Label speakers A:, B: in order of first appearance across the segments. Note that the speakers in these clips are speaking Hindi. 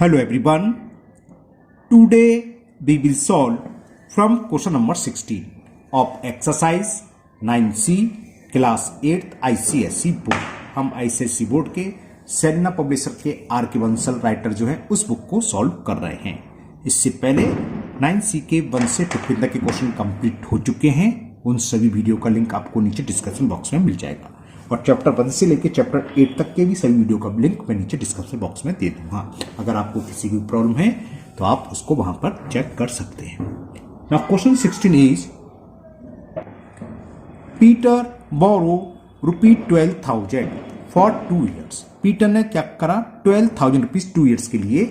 A: Hello everyone. Today we will solve from question number 16 of exercise 9C class 8th ICSE book. हम ICSE बोर्ड के सेरेना पब्लिशर के आर के बंसल राइटर जो है उस बुक को सॉल्व कर रहे हैं। इससे पहले 9C के 1 से 15 तक के क्वेश्चन कंप्लीट हो चुके हैं। उन सभी वीडियो का लिंक आपको नीचे डिस्क्रिप्शन बॉक्स में मिल जाएगा और चैप्टर 1 से लेकर चैप्टर 8 तक के भी सभी वीडियो का लिंक मैं नीचे डिस्क्रिप्शन बॉक्स में दे दूंगा। अगर आपको किसी भी प्रॉब्लम है तो आप उसको वहां पर चेक कर सकते हैं। Now question 16 is Peter borrow ₹12,000 for 2 years. Peter ने क्या करा, 12,000 रुपीज 2 ईयर्स के लिए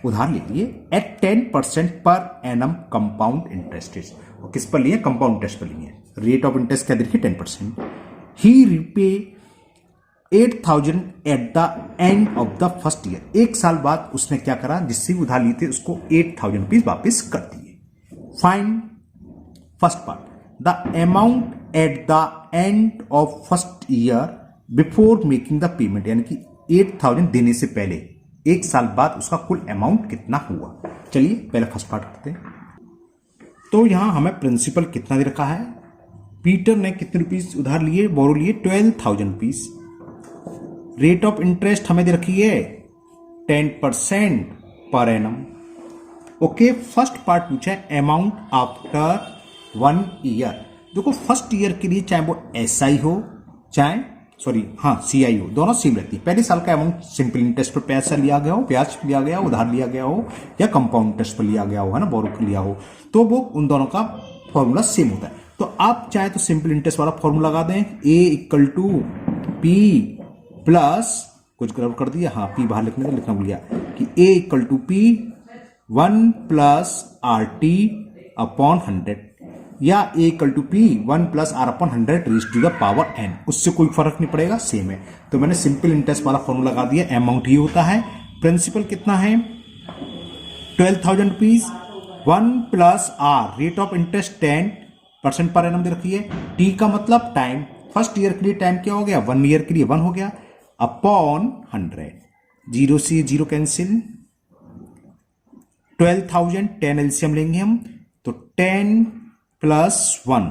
A: उधार ले लिए एट 10% पर एनम कंपाउंड इंटरेस्ट। और किस पर लिए? कंपाउंड इंटरेस्ट पर लिए। रेट ऑफ इंटरेस्ट क्या देखिए 10%। He repay 8,000 at the end of the first year। एक साल बाद उसने क्या करा, जिससे उधार लिए थे उसको 8,000 रुपीज वापिस कर दिए। Find first part, the amount at the end of first year before making the payment, यानी कि 8,000 देने से पहले एक साल बाद उसका कुल अमाउंट कितना हुआ। चलिए पहले फर्स्ट पार्ट करते हैं। तो यहां हमें प्रिंसिपल कितना दे रखा है, पीटर ने कितने रुपीस उधार लिए, बोरो लिए 12,000 रुपीस। रेट ऑफ इंटरेस्ट हमें दे रखी है 10% per annum. Okay, first part पूछा है अमाउंट आफ्टर 1 ईयर। देखो फर्स्ट ईयर के लिए चाहे वो एसआई हो चाहे सीआई हो, दोनों सेम रहती है। पहले साल का अमाउंट सिंपल इंटरेस्ट पर पैसा लिया गया हो, ब्याज लिया गया हो, उधार लिया गया हो या कंपाउंड इंटरेस्ट पर लिया गया हो, है ना, बोरो लिया हो, तो वो उन दोनों का फॉर्मूला सेम होता है। तो आप चाहे तो सिंपल इंटरेस्ट वाला फॉर्मूला लगा दें, A = P प्लस कुछ गड़बड़ कर दिया, हाँ P बाहर लिखने का लिखना भूल गया कि A = P 1 + RT अपॉन 100 या A = P 1 + R/100 raised to the power n। उससे कोई फर्क नहीं पड़ेगा, सेम है। तो मैंने सिंपल इंटरेस्ट वाला फॉर्मूला लगा दिया। अमाउंट ही होता है, प्रिंसिपल कितना है 12,000 rupees, 1 + R rate of interest 10% per annum दे रखी है। टी का मतलब टाइम, फर्स्ट ईयर के लिए टाइम क्या हो गया, 1 ईयर के लिए 1 हो गया, अपॉन 100। 0 से 0 कैंसिल, 12,000 10 एलसीएम लेंगे हम, तो 10 + 1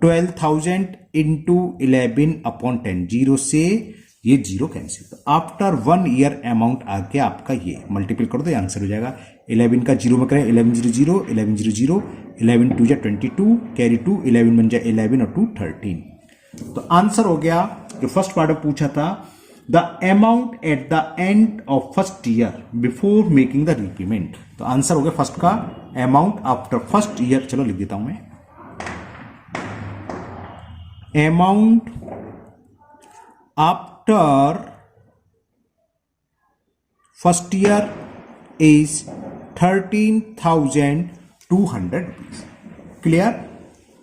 A: 12,000 इंटू 11 अपॉन 10। 0 से ये 0 कैंसिल। तो आफ्टर 1 ईयर अमाउंट आ गया आपका, ये मल्टीपल कर दो आंसर हो जाएगा। 11 का 0 में करें 11 0 0 11 0 0 11 2 जा 22 कैरी 2 11 बन जाए 11 और 2 13। तो आंसर हो गया जो फर्स्ट पार्ट में पूछा था, the amount at the end of first year before making the repayment. तो आंसर हो गया फर्स्ट का अमाउंट आफ्टर फर्स्ट ईयर। चलो लिख देता हूं मैं, amount after first year is 13,200 rupees. Clear.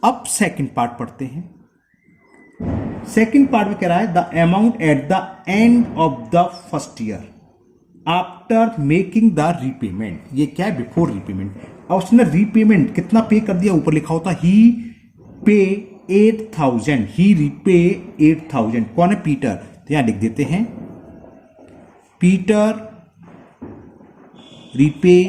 A: अब सेकंड पार्ट पढ़ते हैं। सेकंड पार्ट में कह रहा है the amount at the end of the first year after making the repayment. ये क्या है, बिफोर रीपेमेंट। और उसने रीपेमेंट कितना पे कर दिया, ऊपर लिखा होता ही पे 8,000, ही रीपे 8,000। कौन है, पीटर। तो यहां लिख देते हैं पीटर रीपे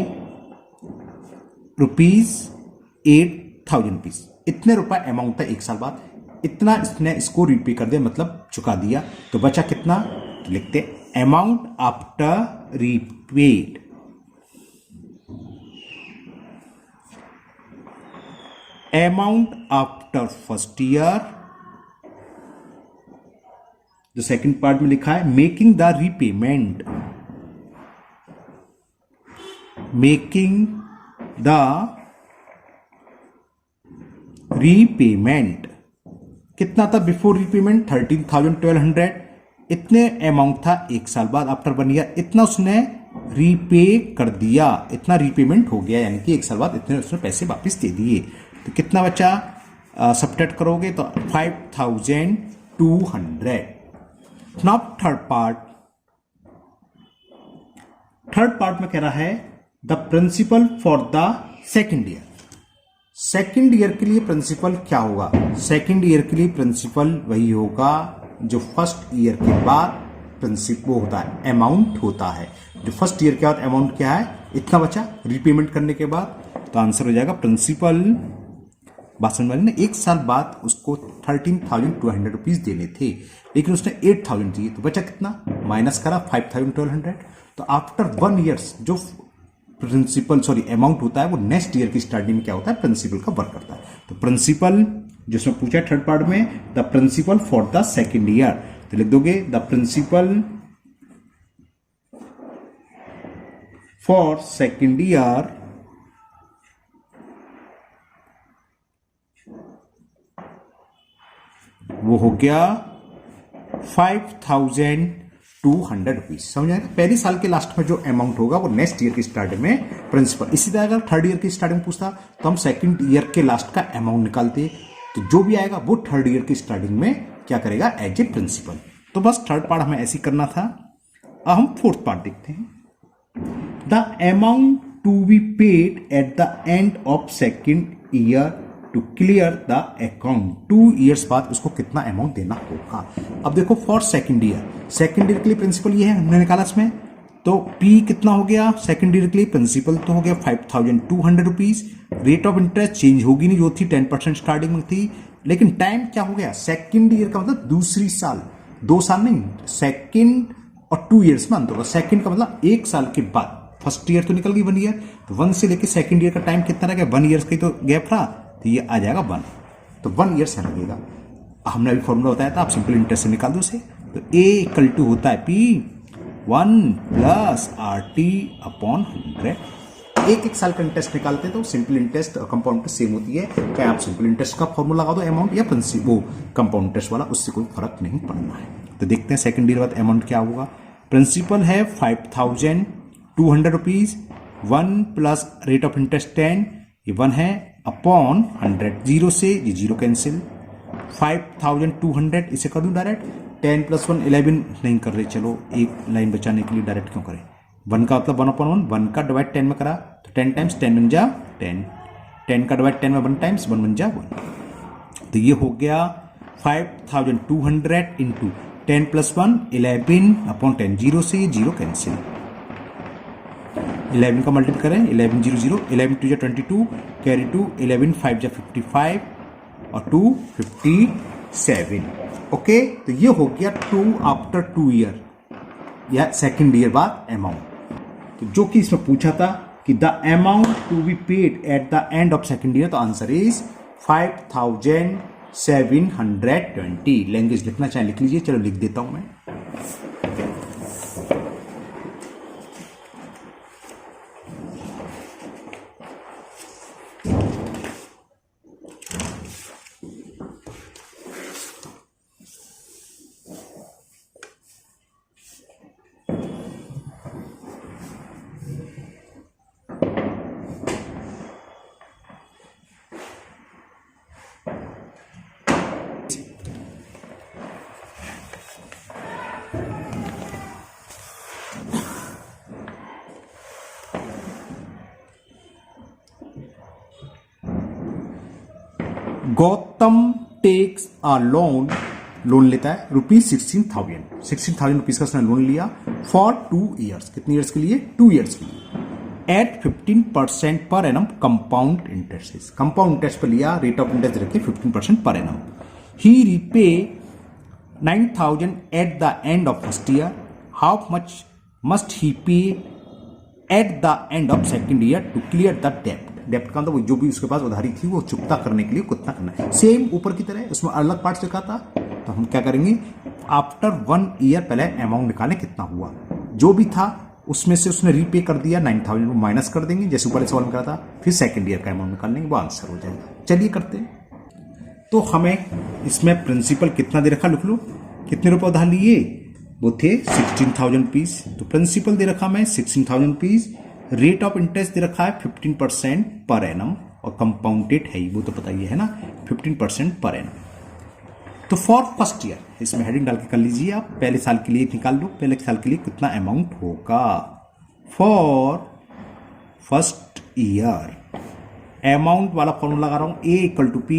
A: ₹8,000 रुपीज। इतने रुपए अमाउंट था एक साल बाद, इतना इसने इसको रीपे कर दिया, मतलब चुका दिया। तो बचा कितना, तो लिखते amount after repaid. Amount after first year, जो सेकंड पार्ट में लिखा है making the repayment, making the repayment. कितना था बिफोर रीपेमेंट, 13,1200। इतने अमाउंट था एक साल बाद आफ्टर 1 ईयर, इतना उसने रीपे कर दिया, इतना रीपेमेंट हो गया, यानी कि एक साल बाद इतने उसने पैसे वापस दे दिए। तो कितना बचा, सब्ट्रैक्ट करोगे तो 5,200। नाउ थर्ड पार्ट में कह रहा है the principal for the second year. Second year के लिए प्रिंसिपल क्या होगा, सेकेंड ईयर के लिए प्रिंसिपल वही होगा जो फर्स्ट ईयर के बाद प्रिंसिपल होता है, अमाउंट होता है। जो फर्स्ट ईयर के बाद अमाउंट क्या है, इतना बचा रीपेमेंट करने के बाद, तो आंसर हो जाएगा प्रिंसिपल। बात समझ वाली ना, एक साल बाद उसको 13,200 रुपीज देने थे, लेकिन उसने 8,000 दिए, तो बचा कितना, माइनस करा 5,1200। तो आफ्टर 1 ईयर्स जो प्रिंसिपल अमाउंट होता है वो नेक्स्ट ईयर की स्टार्टिंग में क्या होता है, प्रिंसिपल का वर्क करता है। तो प्रिंसिपल जिसमें पूछा है थर्ड पार्ट में, the principal for the second year, तो लिख दोगे the principal for second year वो हो गया 5,200 रुपीज। समझ आएगा, पहले साल के लास्ट में जो अमाउंट होगा वो नेक्स्ट ईयर की स्टार्टिंग में प्रिंसिपल। इसी तरह अगर थर्ड ईयर की स्टार्टिंग में पूछता तो हम सेकंड ईयर के लास्ट का अमाउंट निकालते, तो जो भी आएगा वो थर्ड ईयर की स्टार्टिंग में क्या करेगा, एज ए प्रिंसिपल। तो बस थर्ड पार्ट हमें ऐसे करना था। अब हम फोर्थ पार्ट देखते हैं। The amount to be paid at the end of second year to clear the account, 2 years बाद उसको कितना अमाउंट देना होगा। अब देखो फॉर सेकेंड ईयर के लिए प्रिंसिपल ये है, हमने निकाला इसमें, तो पी कितना हो गया सेकेंड ईयर के लिए, प्रिंसिपल तो हो गया 5,200 rupees. Rate of interest change होगी नहीं, जो थी 10% स्टार्टिंग में थी, लेकिन टाइम क्या हो गया, सेकेंड ईयर का मतलब दूसरी साल, 2 साल नहीं, सेकेंड और 2 ईयर्स में अंतर होगा। सेकेंड का मतलब 1 साल के बाद, फर्स्ट ईयर तो निकल गई 1 ईयर, तो 1 से लेकर सेकेंड ईयर का टाइम कितना रह गया, 1 ईयर्स का ही तो गैप रहा, तो ये आ जाएगा 1, तो 1 ईयर से लगेगा। हमने अभी फॉर्मूला बताया था, आप सिंपल इंटरेस्ट से निकाल दो इसे, तो ए इक्वल टू होता है पी 1 प्लस RT अपॉन 100। एक साल का इंटरेस्ट निकालते हैं तो सिंपल इंटरेस्ट और कंपाउंड इंटरेस्ट सेम होती है, चाहे आप सिंपल इंटरेस्ट का फॉर्मूला लगा दो अमाउंट या वो कंपाउंड इंटरेस्ट वाला, उससे कोई फर्क नहीं पड़ना है। तो देखते हैं सेकेंड ईयर बाद अमाउंट क्या होगा। प्रिंसिपल है 5,200 rupees, 1 plus rate of interest 10, ये 1 है, अपॉन 100, 0 से ये 0 कैंसिल, 5,200 इसे कर दूं डायरेक्ट, 10 प्लस 1 11 नहीं कर रहे, चलो एक लाइन बचाने के लिए डायरेक्ट क्यों करें, 1 का मतलब 1/1, 1 का डिवाइड 10 में करा तो 10 टाइम्स 10 बन जा 10, 10 का डिवाइड 10 में 1 टाइम्स 1 बन जा 1, तो ये हो गया 5,200 इंटू 10 प्लस 1 11 अपॉन 10, 0 से 0 कैंसिल, 11 का मल्टीप्लाई करें 11 0 0, 11 2 22, कैरी 2, 11 5 55 और 2 57। ओके, तो ये हो गया 2 आफ्टर 2 ईयर या सेकेंड ईयर बाद अमाउंट। तो जो कि इसमें पूछा था कि the amount to be paid at the end of second year, तो आंसर इज 5,720। लैंग्वेज लिखना चाहे लिख लीजिए, चलो लिख देता हूं मैं। गौतम टेक्स अ लोन लेता है ₹16,000 रुपीज का उसने लोन लिया फॉर 2 ईयर्स, कितने ईयर्स के लिए, 2 ईयर्स के लिए, एट 15% पर annum compound interest. Compound interest पर लिया, रेट ऑफ इंटरेस्ट रखे 15% पर annum. He repay 9,000 at the end of first year, how much must he pay at the end of second year to clear the डेप्ट। डेप्ट का मतलब जो भी उसके पास उधारी थी वो चुकता करने के लिए कितना करना है, सेम ऊपर की तरह उसमें अलग पार्ट लिखा था। तो हम क्या करेंगे, आफ्टर 1 ईयर पहले अमाउंट निकालें कितना हुआ, जो भी था उसमें से उसने रीपे कर दिया 9,000 को माइनस कर देंगे, जैसे ऊपर सवाल में करा था, फिर सेकेंड ईयर का अमाउंट निकाल लेंगे, वो आंसर हो जाएगा। चलिए करते हैं। तो हमें इसमें प्रिंसिपल कितना दे रखा, लिख लो, कितने रुपए उधार लिए, वो थे 16,000 रुपीज, तो प्रिंसिपल दे रखा मैं 16,000 रुपीज, रेट ऑफ इंटरेस्ट दे रखा है 15% पर एनम, और कंपाउंडेड है वो तो पता ही है ना, 15% पर एनम। तो फॉर फर्स्ट ईयर इसमें हेडिंग डाल के कर लीजिए आप, पहले साल के लिए निकाल लो, पहले साल के लिए कितना अमाउंट होगा। फॉर फर्स्ट ईयर अमाउंट वाला फॉर्मूला लगा रहा हूं, A = P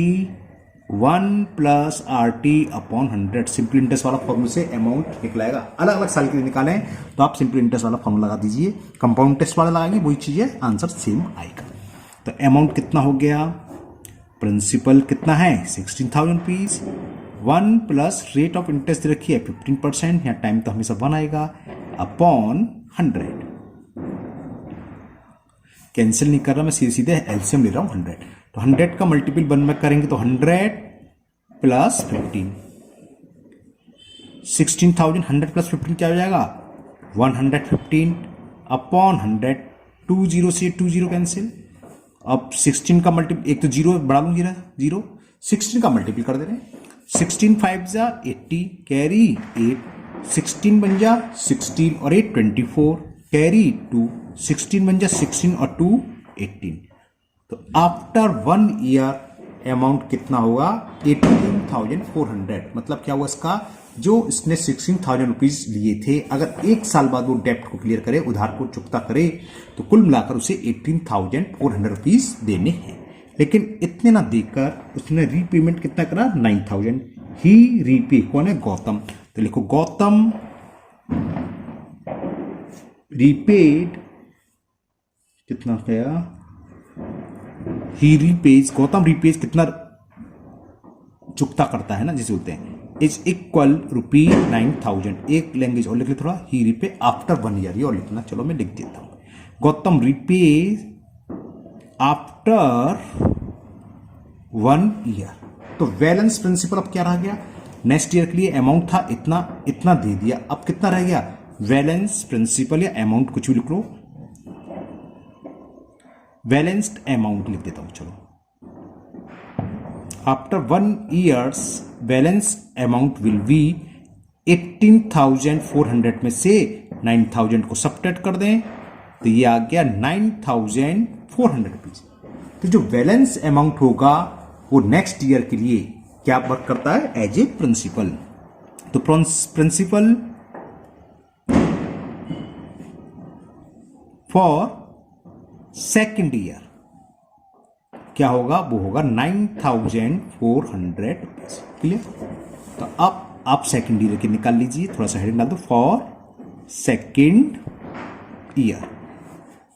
A: 1 plus RT upon 100 simple interest वाला फॉर्मूला से अमाउंट निकलाएगा। अलग अलग साल के लिए निकालें तो आप सिंपल इंटरेस्ट वाला फॉर्मूला लगा दीजिए, कंपाउंड इंटरेस्ट वाला लगाएंगे वही चीज है, आंसर सेम आएगा। तो अमाउंट कितना हो गया, प्रिंसिपल कितना है 16,000 rupees, 1 plus rate of interest रखी है 15%, यहाँ टाइम तो हमेशा 1 आएगा, अपॉन 100। कैंसिल नहीं कर रहा मैं, सीधे सीधे एलसीएम ले रहा हूं 100। तो 100 का मल्टीपल 1 में करेंगे तो 100 प्लस 15, 16,000 100 प्लस 15 क्या हो जाएगा 115 अपॉन 100, 20 से 20 कैंसिल। अब 16 का मल्टीपल, एक तो जीरो बढ़ा लूँ जीरो, 16 का मल्टीपल कर दे रहे हैं, 16 5 जा 80 कैरी 8, 16 बन जा 16 और 8 24 कैरी 2, 16 बन जा 16 और 2 18। तो आफ्टर 1 ईयर अमाउंट कितना होगा 18,400। मतलब क्या हुआ इसका, जो इसने 16,000 रुपीज लिए थे, अगर एक साल बाद वो डेप्ट को क्लियर करे, उधार को चुकता करे, तो कुल मिलाकर उसे 18,400 रुपीज देने हैं। लेकिन इतने ना देकर उसने रीपेमेंट कितना करा 9,000 ही रीपे। कौन है गौतम, तो लिखो गौतम रीपेड कितना गया, ही रीपेज, गौतम रीपेज कितना चुकता करता है ना जिसे बोलते हैं, इज इक्वल ₹9,000। एक लैंग्वेज और लिख ले थोड़ा, ही रीपे आफ्टर 1 ईयर, ये और लिखना, चलो मैं लिख देता हूं, गौतम रीपेज आफ्टर 1 ईयर। तो बैलेंस प्रिंसिपल अब क्या रह गया, नेक्स्ट ईयर के लिए अमाउंट था इतना, इतना दे दिया, अब कितना रह गया बैलेंस प्रिंसिपल या अमाउंट कुछ भी लिख लो, बैलेंस्ड अमाउंट लिख देता हूं चलो। After 1 years balance amount will be 18,400 में से 9,000 को सब्ट्रैक्ट कर दें तो ये आ गया 9,400 रुपीज। तो जो बैलेंस अमाउंट होगा वो नेक्स्ट ईयर के लिए क्या वर्क करता है एज ए प्रिंसिपल। तो प्रिंसिपल फॉर सेकेंड ईयर क्या होगा, वो होगा 9,400 रुपीज। क्लियर। तो अब आप सेकेंड ईयर के निकाल लीजिए, थोड़ा सा हेडिंग डाल दो, फॉर सेकेंड ईयर।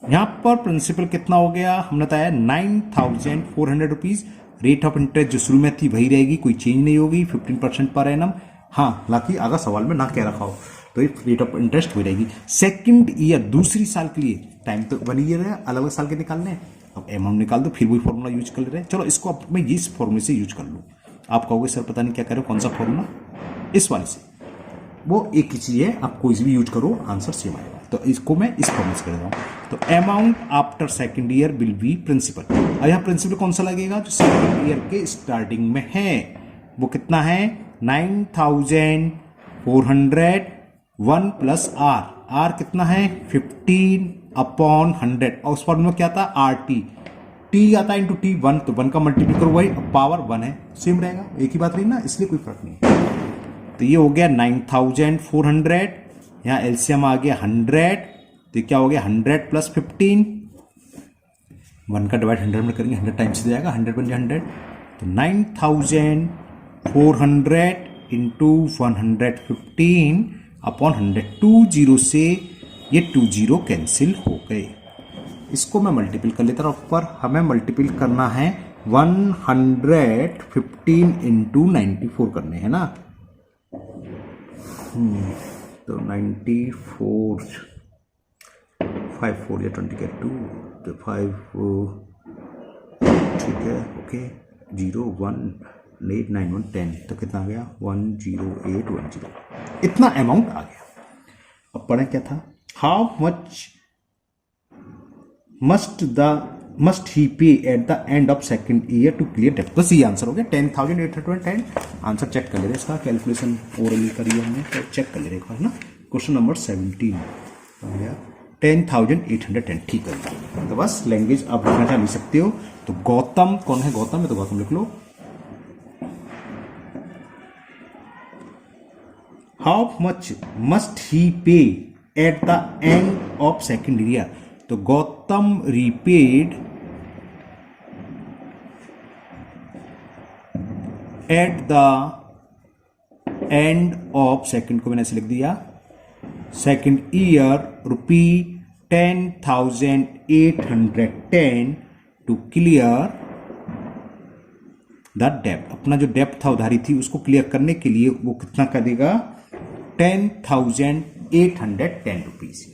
A: यहां पर प्रिंसिपल कितना हो गया हमने बताया 9,400 रुपीज। रेट ऑफ इंटरेस्ट जो शुरू में थी वही रहेगी, कोई चेंज नहीं होगी, 15% पर एनम। हाँ, हालांकि अगर सवाल में ना कह रखा हो तो रेट ऑफ इंटरेस्ट हो रहेगी। सेकंड ईयर दूसरी साल के लिए टाइम तो 1 ईयर है, अलग अलग साल के निकालने हैं। अब अमाउंट निकाल दो, फिर वही फॉर्मूला यूज कर ले रहे हैं। चलो इसको अब मैं इस फॉर्मूले से यूज कर लूँ। आप कहोगे सर पता नहीं क्या करो, कौन सा फॉर्मूला, इस वाले से, वो एक ही चीज है, आप कोई भी यूज करो आंसर सेम आएगा। तो इसको मैं इस फॉर्मूले से कर रहा हूँ। तो amount after second year will be principal. अब यहाँ प्रिंसिपल कौन सा लगेगा जो सेकंड ईयर के स्टार्टिंग में है, वो कितना है 9,400, 1 प्लस आर, आर कितना है 15/100। और उस फॉर्मूला क्या था RT, टी आता है इंटू टी 1, तो 1 का मल्टीप्लाई करो वही पावर 1 है, सेम रहेगा, एक ही बात रही ना, इसलिए कोई फर्क नहीं है। तो ये हो गया 9,400, यहाँ एलसीएम आ गया 100, तो क्या हो गया 100 प्लस 15, 1 का डिवाइड 100 में करेंगे 100 टाइम्स से जाएगा, 100 बन जाए 100। तो 9,400 इंटू 115 अपॉन 100, 20 से ये 20 कैंसिल हो गए। इसको मैं मल्टीपल कर लेता हूँ, ऊपर हमें मल्टीपल करना है 115 इंटू 94 करने हैं ना। तो 94 5 4 या 20 के 2 तो 5 ठीक है, ओके, 0 1 8 9 1 10, तो कितना आ गया 10810, इतना अमाउंट आ गया। अब पढ़ें क्या था, how much must he pay at the end of second year to clear debt. बस ये आंसर हो गया 10,810। आंसर चेक कर ले रहे हैं, इसका कैलकुलेशन ओरली करिए हमने, तो चेक कर ले रहे हैं ना। क्वेश्चन नंबर 17 हो गया 10,810, ठीक है। तो बस लैंग्वेज आप लिखना चाह लिख सकते हो। तो गौतम कौन है, गौतम है तो गौतम लिख लो। How much must he pay at the end of second year. तो Gautam repaid at the end of, second को मैंने ऐसे लिख दिया, second year ₹10,810 to clear the depth. अपना जो डेप्थ था उधारी थी उसको क्लियर करने के लिए वो कितना कर देगा, 10,810 रुपीज।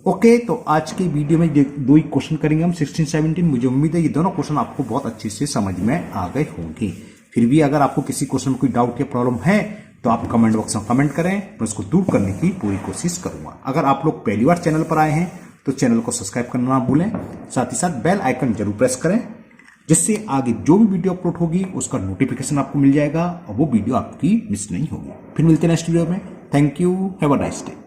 A: ओके, तो आज के वीडियो में दो ही क्वेश्चन करेंगे हम 16, 17। मुझे उम्मीद है ये दोनों क्वेश्चन आपको बहुत अच्छे से समझ में आ गए होंगे। फिर भी अगर आपको किसी क्वेश्चन में कोई डाउट या प्रॉब्लम है तो आप कमेंट बॉक्स में कमेंट करें, मैं उसको दूर करने की पूरी कोशिश करूंगा। अगर आप लोग पहली बार चैनल पर आए हैं तो चैनल को सब्सक्राइब करना ना भूलें, साथ ही साथ बेल आइकन जरूर प्रेस करें, जिससे आगे जो भी वीडियो अपलोड होगी उसका नोटिफिकेशन आपको मिल जाएगा और वो वीडियो आपकी मिस नहीं होगी। फिर मिलते हैं नेक्स्ट वीडियो में। Thank you, have a nice day.